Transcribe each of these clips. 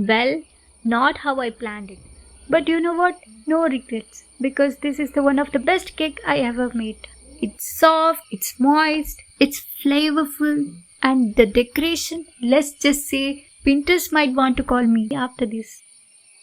Well, not how I planned it. But you know what? No regrets. Because this is the one of the best cake I ever made. It's soft, it's moist, it's flavorful, and the decoration, let's just say, Pinterest might want to call me after this.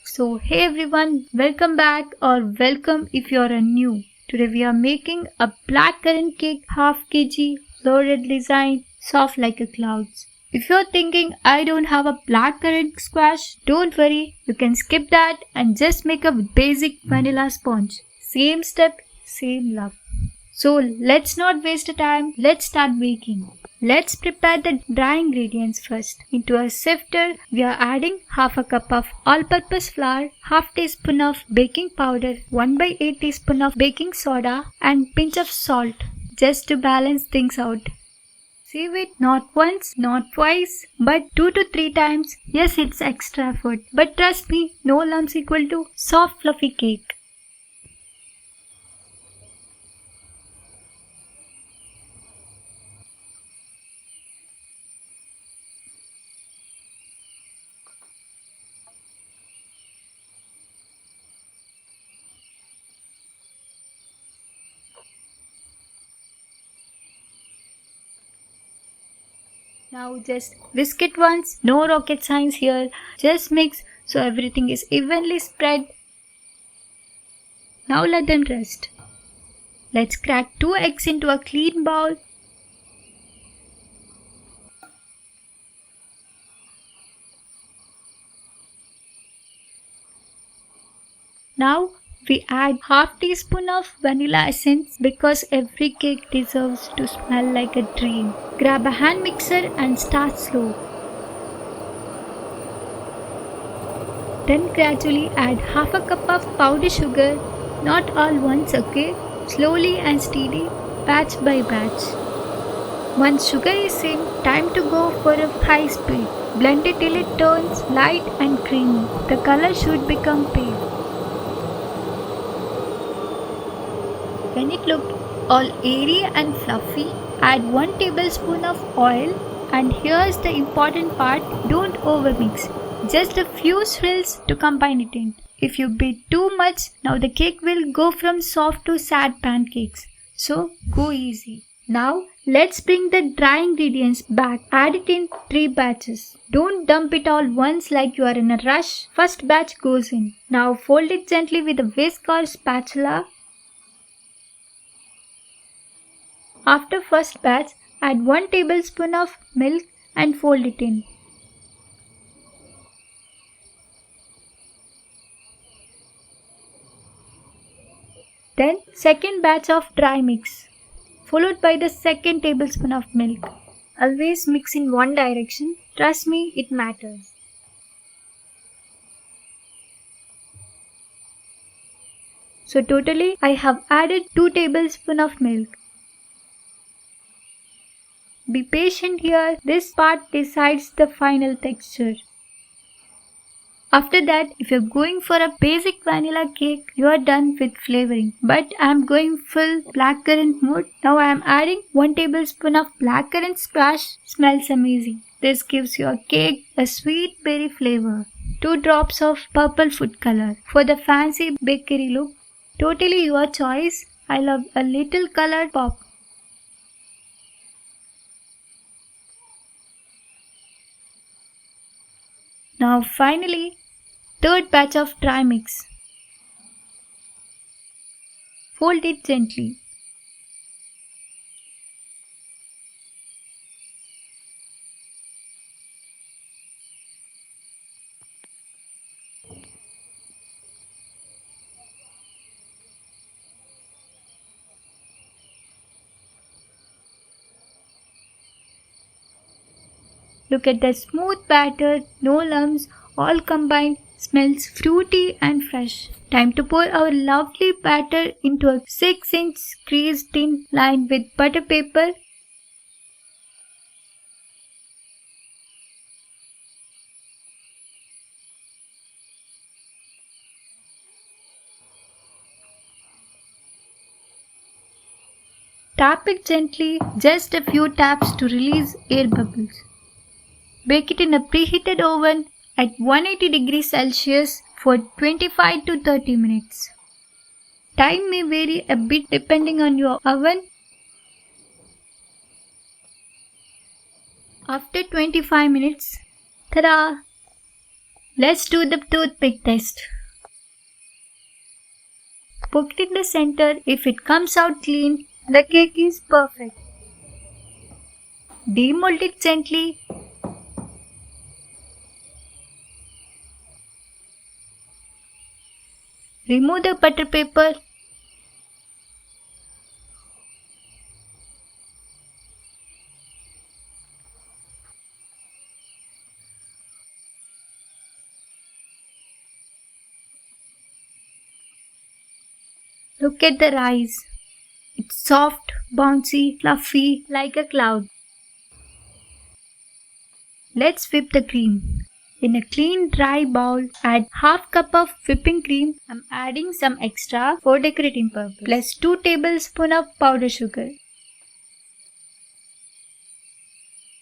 So hey everyone, welcome back or welcome if you are new. Today we are making a blackcurrant cake half kg, loaded design, soft like a clouds. If you're thinking I don't have a blackcurrant squash, don't worry, you can skip that and just make a basic vanilla sponge. Same step, same love. So let's not waste time, let's start baking. Let's prepare the dry ingredients first. Into a sifter, we are adding half a cup of all-purpose flour, half teaspoon of baking powder, 1/8 teaspoon of baking soda, and pinch of salt, just to balance things out. Sieve it not once, not twice, but 2 to 3 times. Yes, it's extra effort, but trust me, no lumps equal to soft fluffy cake. Now just whisk it once, no rocket science here, just mix so everything is evenly spread. Now let them rest. Let's crack 2 eggs into a clean bowl. Now we add half teaspoon of vanilla essence because every cake deserves to smell like a dream. Grab a hand mixer and start slow. Then gradually add half a cup of powdered sugar, not all once, okay? Slowly and steady, batch by batch. Once sugar is in, time to go for a high speed. Blend it till it turns light and creamy. The color should become pale. When it looked all airy and fluffy, add 1 tablespoon of oil, and here's the important part, don't overmix. Just a few swirls to combine it in. If you beat too much, now the cake will go from soft to sad pancakes. So go easy. Now let's bring the dry ingredients back. Add it in 3 batches. Don't dump it all once like you are in a rush. First batch goes in. Now fold it gently with a whisk or spatula. After first batch, add 1 tablespoon of milk and fold it in. Then second batch of dry mix, followed by the second tablespoon of milk. Always mix in one direction, trust me, it matters. So totally I have added 2 tablespoons of milk. Be patient here, this part decides the final texture. After that, if you're going for a basic vanilla cake, you are done with flavoring. But I'm going full blackcurrant mode. Now I'm adding 1 tablespoon of blackcurrant squash. Smells amazing. This gives your cake a sweet berry flavor. 2 drops of purple food color for the fancy bakery look. Totally your choice. I love a little color pop. Now finally, third batch of dry mix. Fold it gently. Look at the smooth batter, no lumps, all combined, smells fruity and fresh. Time to pour our lovely batter into a 6-inch creased tin lined with butter paper. Tap it gently, just a few taps to release air bubbles. Bake it in a preheated oven at 180 degrees Celsius for 25 to 30 minutes. Time may vary a bit depending on your oven. After 25 minutes, ta-da! Let's do the toothpick test. Poke it in the center. If it comes out clean, the cake is perfect. Demold it gently. Remove the butter paper. Look at the rise. It's soft, bouncy, fluffy, like a cloud. Let's whip the cream. In a clean dry bowl, add half cup of whipping cream. I'm adding some extra for decorating purpose. Plus 2 tablespoons of powdered sugar.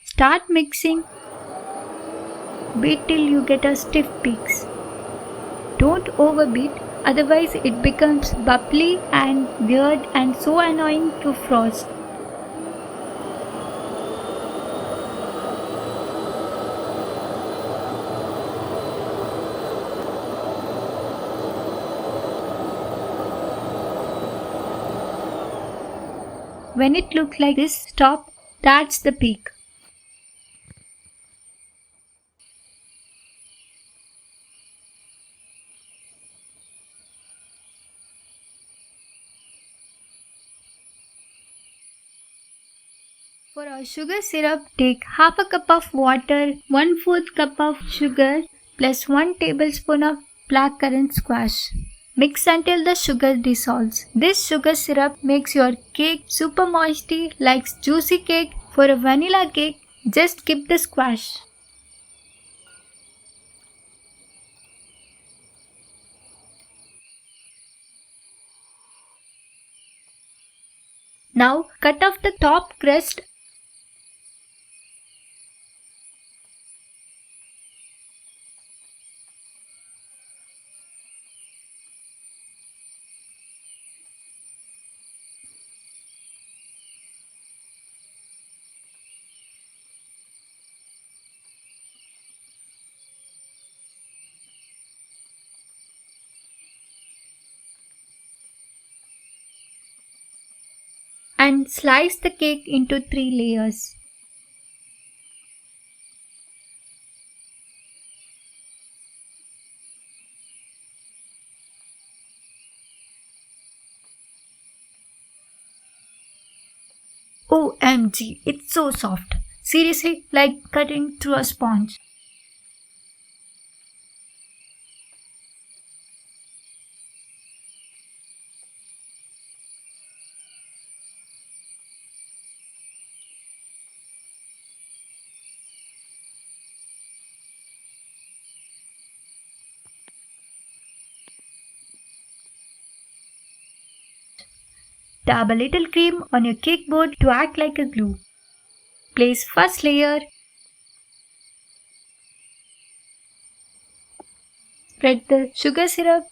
Start mixing. Wait till you get a stiff peaks. Don't overbeat, otherwise it becomes bubbly and weird and so annoying to frost. When it looks like this, stop. That's the peak. For our sugar syrup, take half a cup of water, 1/4 cup of sugar plus 1 tablespoon of blackcurrant squash. Mix until the sugar dissolves. This sugar syrup makes your cake super moisty like juicy cake. For a vanilla cake, just skip the squash. Now cut off the top crust. And slice the cake into 3 layers. OMG, it's so soft. Seriously, like cutting through a sponge. Dab a little cream on your cake board to act like a glue. Place first layer. Spread the sugar syrup.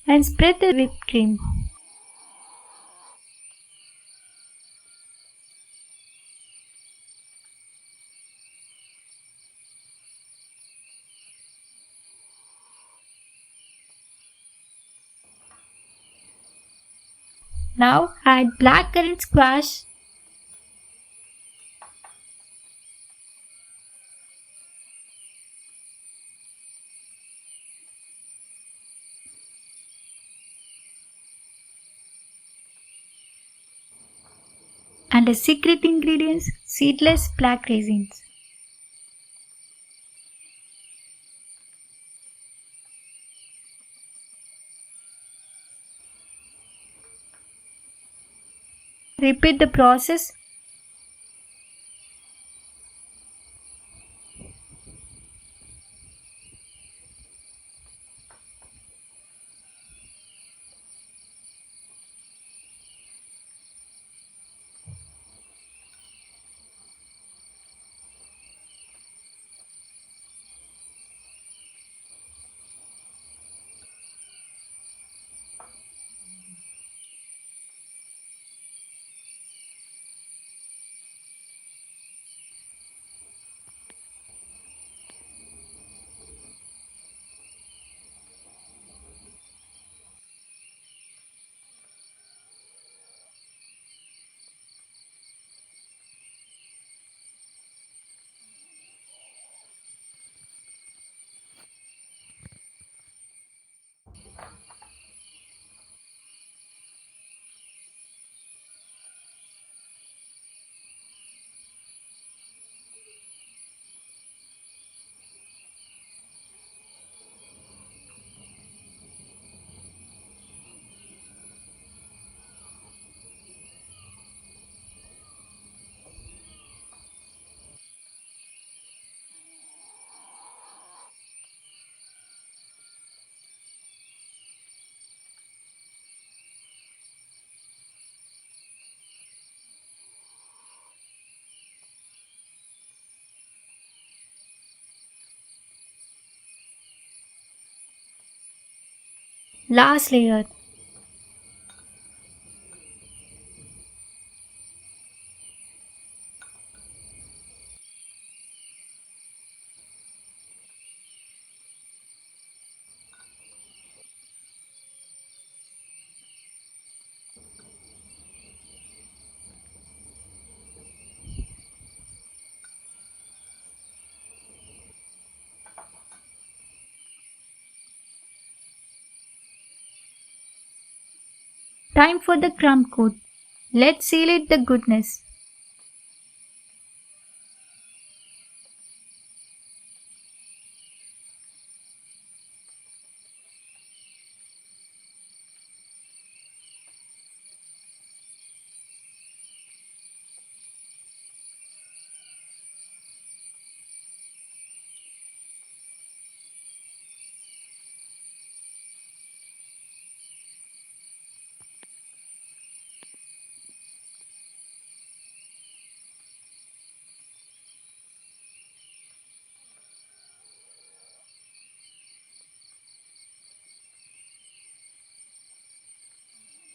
And spread the whipped cream. Now add blackcurrant squash. And a secret ingredient, seedless black raisins. Repeat the process. Last layer. Time for the crumb coat. Let's seal it the goodness.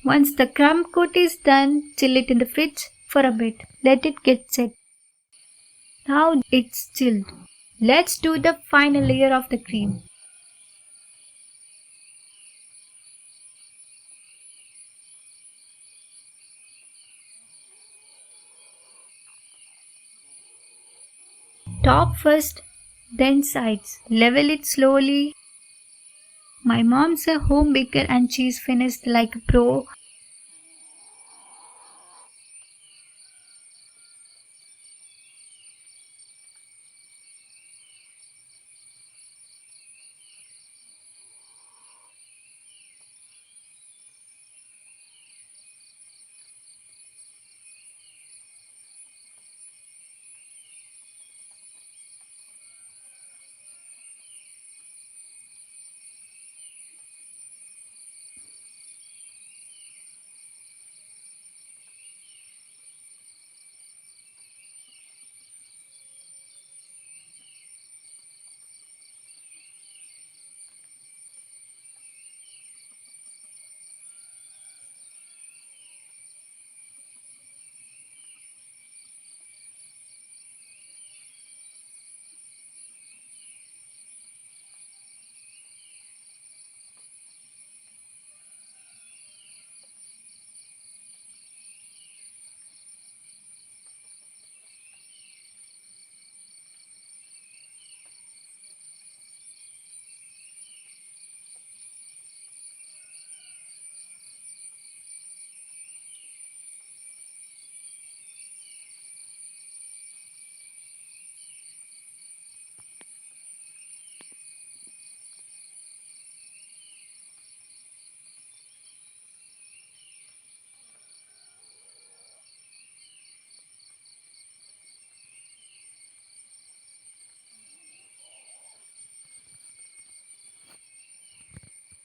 Once the crumb coat is done, chill it in the fridge for a bit. Let it get set. Now it's chilled. Let's do the final layer of the cream. Top first, then sides. Level it slowly. My mom's a home baker and she's finished like a pro.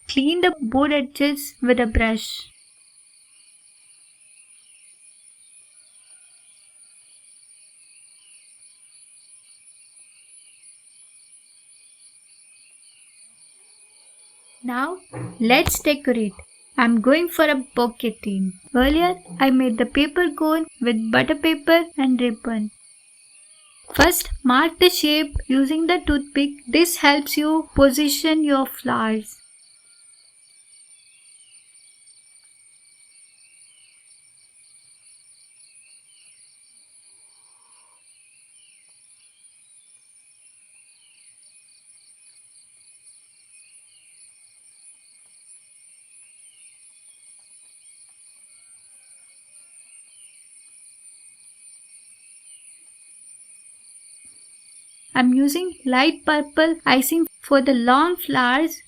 Clean the board edges with a brush. Now let's decorate. I'm going for a bouquet theme. Earlier I made the paper cone with butter paper and ribbon. First mark the shape using the toothpick. This helps you position your flowers. I'm using light purple icing for the long flowers.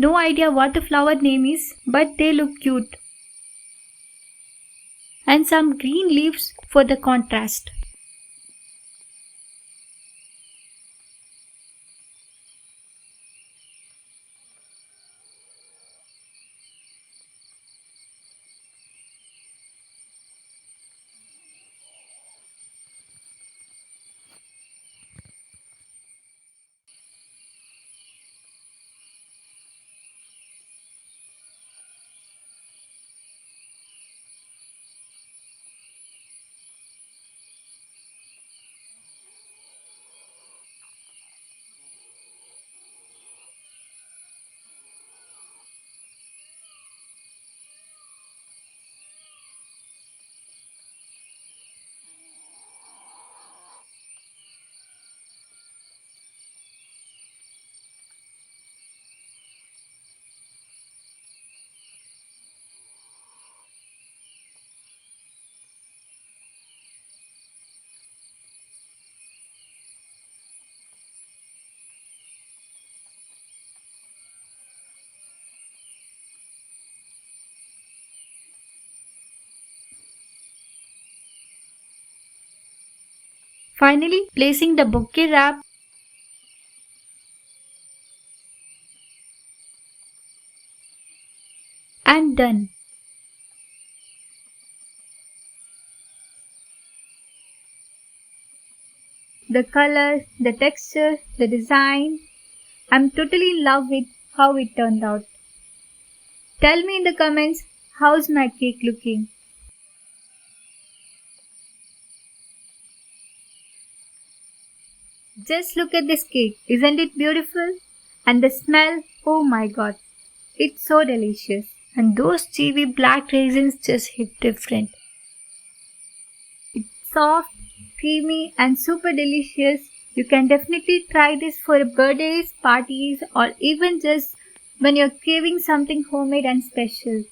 No idea what the flower name is, but they look cute. And some green leaves for the contrast. Finally, placing the bouquet wrap and done. The color, the texture, the design. I'm totally in love with how it turned out. Tell me in the comments, how's my cake looking? Just look at this cake, isn't it beautiful? And the smell, oh my god, it's so delicious. And those chewy black raisins just hit different. It's soft, creamy and super delicious. You can definitely try this for birthdays, parties or even just when you're craving something homemade and special.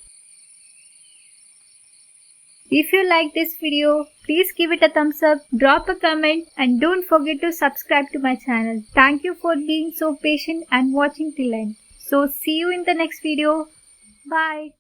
If you like this video, please give it a thumbs up, drop a comment and don't forget to subscribe to my channel. Thank you for being so patient and watching till end. So see you in the next video. Bye.